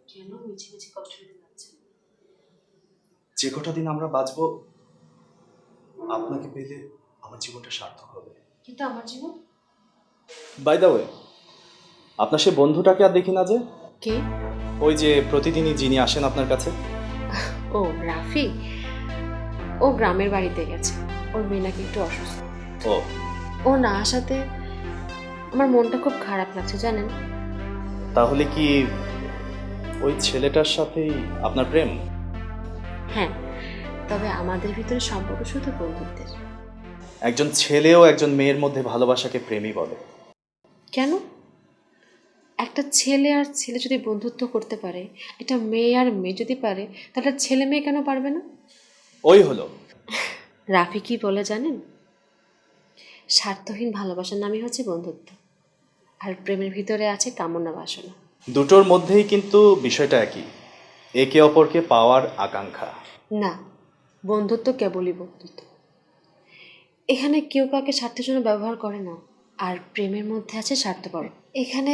কেন মিছি মিছি কষ্ট দিতে যাচ্ছেন? যে কটা দিন আমরা বাঁচবো আপনাকে পেলে আমার জীবনটা সার্থক হবে। কিন্তু আমার জীবন? বাই দ্য ওয়ে, আপনার সে বন্ধুটাকে আর দেখি না যে? কে? ওই যে প্রতিদিনই যিনি আসেন আপনার কাছে। ও রাফি। ও গ্রামের বাড়িতে গেছে, ওর মেয়ে নাকি একটু অসুস্থ। ও ও না আসাতে আমার মনটা খুব খারাপ লাগছে জানেন। তাহলে কি ওই ছেলেটার সাথেই আপনার প্রেম? হ্যাঁ, তবে আমাদের ভিতরে সম্পর্ক শুধু বন্ধুত্বের। একজন ছেলেও একজন মেয়ের মধ্যে ভালোবাসাকে প্রেমই বলে। কেন? একটা ছেলে আর ছেলে যদি বন্ধুত্ব করতে পারে, একটা মেয়ে আর মেয়ে যদি পারে, তাহলে ছেলে মেয়ে কেন পারবে না? ওই হলো। রাফি কি বলে জানেন? স্বার্থহীন ভালোবাসার নামই হচ্ছে বন্ধুত্ব, আর প্রেমের ভিতরে আছে কামনা বাসনা। দুটোর মধ্যেই কিন্তু বিষয়টা একই, একে অপরকে পাওয়ার আকাঙ্ক্ষা। না, বন্ধুত্ব কেবলই বন্ধুত্ব। এখানে কেউ কাউকে স্বার্থের জন্য ব্যবহার করে না, আর প্রেমের মধ্যে আছে স্বার্থপর। এখানে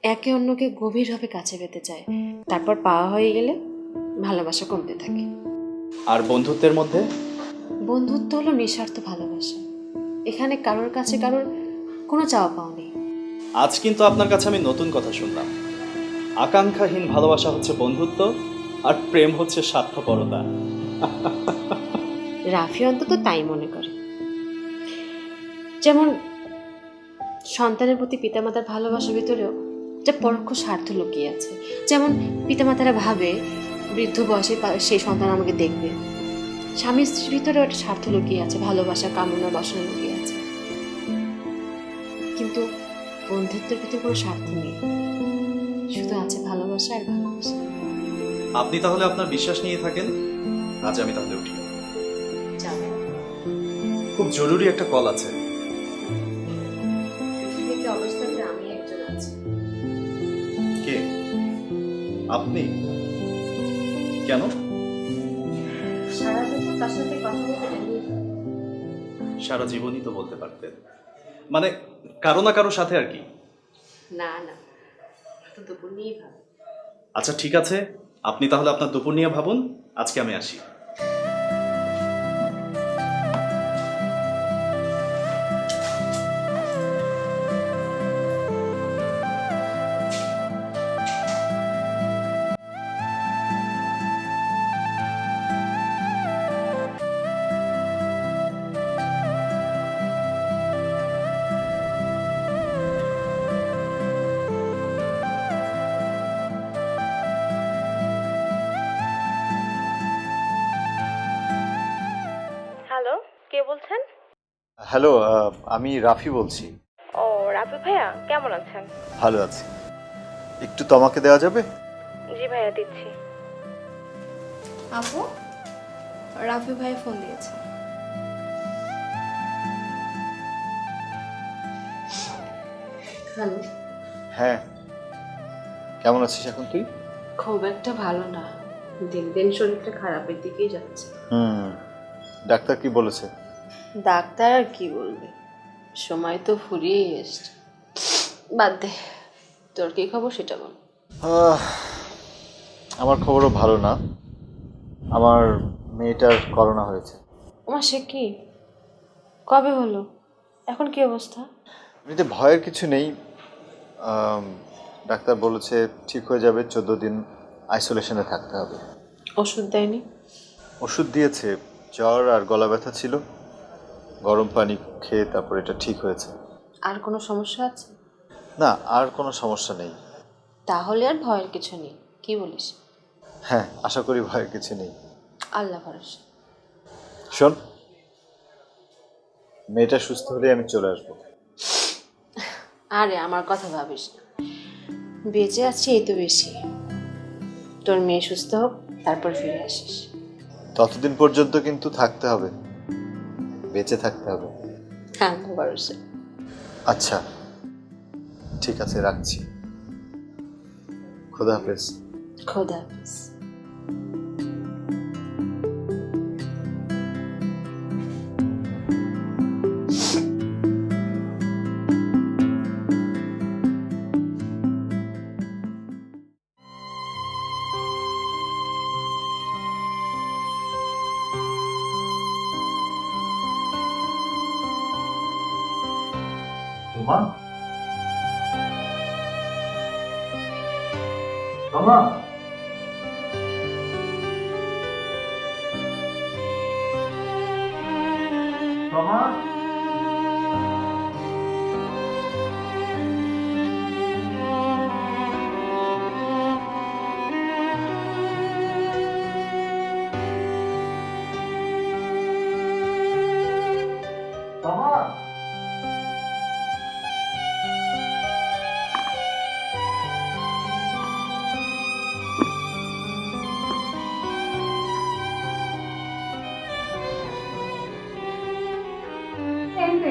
একে অন্যকে গভীরভাবে কাছে পেতে চায়, তারপর পাওয়া হয়ে গেলে ভালোবাসা কমতে থাকে। আর বন্ধুত্বের মধ্যে? বন্ধুত্ব হলো নিঃস্বার্থ ভালোবাসা। এখানে কারোর কাছে কারোর কোনো চাওয়া পাওয়া নেই। আজ কিন্তু আপনার কাছে আমি নতুন কথা শুনলাম। আকাঙ্ক্ষাহীন ভালোবাসা হচ্ছে বন্ধুত্ব, আর প্রেম হচ্ছে স্বার্থপরতা। রাফি অন্তত তাই মনে করে। যেমন সন্তানের প্রতি পিতামাতার ভালোবাসার ভিতরেও একটা পরোক্ষ স্বার্থ লুকিয়ে আছে। যেমন পিতামাতারা ভাবে বৃদ্ধ বয়সে সেই সন্তান আমাকে দেখবে। স্বামী স্ত্রীর ভিতরেও একটা স্বার্থ লুকিয়ে আছে, ভালোবাসা কামনা বাসনা লুকিয়ে আছে। কিন্তু বন্ধুত্বের ভিতরে কোনো স্বার্থ নেই, শুধু আছে ভালোবাসা আর ভালোবাসা। আপনি তাহলে আপনার বিশ্বাস নিয়ে থাকেন, আজ আমি তাহলে উঠি। যাবে খুব জরুরি একটা কল আছে। পৃথিবীতে অবস্থাতে আমি একজন আছি। কে আপনি? কেন? সারা জীবন তার সাথে কথা বলতে জানি। সারা জীবনই তো বলতে পারতেন, মানে কারো না কারো সাথে আর কি। না না, তো দুপুর নিয়েই ভাবি। আচ্ছা ঠিক আছে, আপনি তাহলে আপনার দুপুর নিয়ে ভাবুন, আজকে আমি আসি। হ্যালো, কে বলছেন? হ্যালো, আমি রাফি বলছি। ও, রাফি ভাইয়া কেমন আছেন? ভালো আছি। একটু তোমাকে দেওয়া যাবে? জি ভাইয়া, দিচ্ছি। আপু, রাফি ভাই ফোন দিয়েছে। হ্যালো। হ্যাঁ, কেমন আছিস এখন তুই? খুব একটা ভালো না, দিন দিন শরীরটা খারাপের দিকেই যাচ্ছে। ডাক্তার কি বলেছে? ডাক্তার আর কি বলবে, সময় তো ফুরিয়েই এসছে। বাদ দে, তোর কি খবর সেটা বল। আমার খবরও ভালো না। আমার মেয়েটার করোনা হয়েছে। আমার সে কি, কবে হলো, এখন কি অবস্থা? এমনিতে ভয়ের কিছু নেই। ডাক্তার বলেছে ঠিক হয়ে যাবে, 14 দিন আইসোলেশনে থাকতে হবে। ওষুধ দেয়নি? ওষুধ দিয়েছে, জ্বর আর গলা ব্যথা ছিল, গরম পানি খেয়ে তারপর এটা ঠিক হয়েছে। আর কোনো সমস্যা আছে? না, আর কোনো সমস্যা নেই। তাহলে আর ভয়ের কিছু নেই, কি বলিস? হ্যাঁ, আশা করি ভয়ের কিছু নেই। আল্লাহ ভরসা। শোন, মেয়েটা সুস্থ হলে আমি চলে আসবো। আরে আমার কথা ভাবিস না, বেঁচে আছি এই তো বেশি। তোর মেয়ে সুস্থ হোক, তারপর ফিরে আসিস। ততদিন পর্যন্ত কিন্তু থাকতে হবে, বেঁচে থাকতে হবে। হ্যাঁ, ভরসা। আচ্ছা ঠিক আছে, রাখছি। খোদা হাফেজ। খোদা হাফেজ। তোমা, তোমা, তোমা।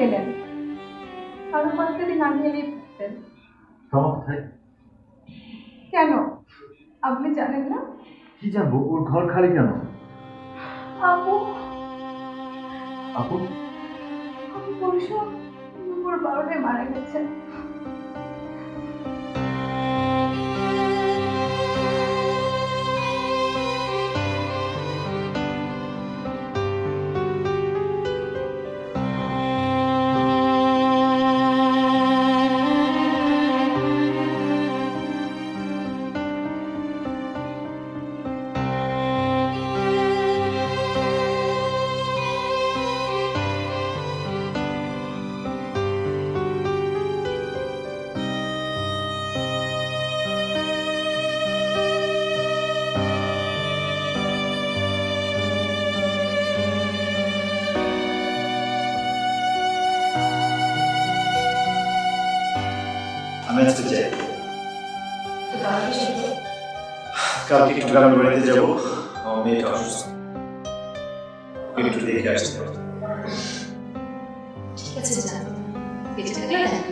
এলেন? আরো কয়েকটা দিন আগে এলেই পারতেন। রমা কোথায়? কেন আপনি জানেন না? কি জানবো, ওর ঘর খালি কেন? আপু আপু আপু পরশু দুপুর 12টায় মারা গেছেন। আমি আজকে যাই, কালকে একটু গ্রামের বাড়িতে যাবো। আমার মেয়েটা অসুস্থ, ওকে একটু দেখে আসতে হবে। ঠিক আছে, যান। বেঁচে থাকলে দেখা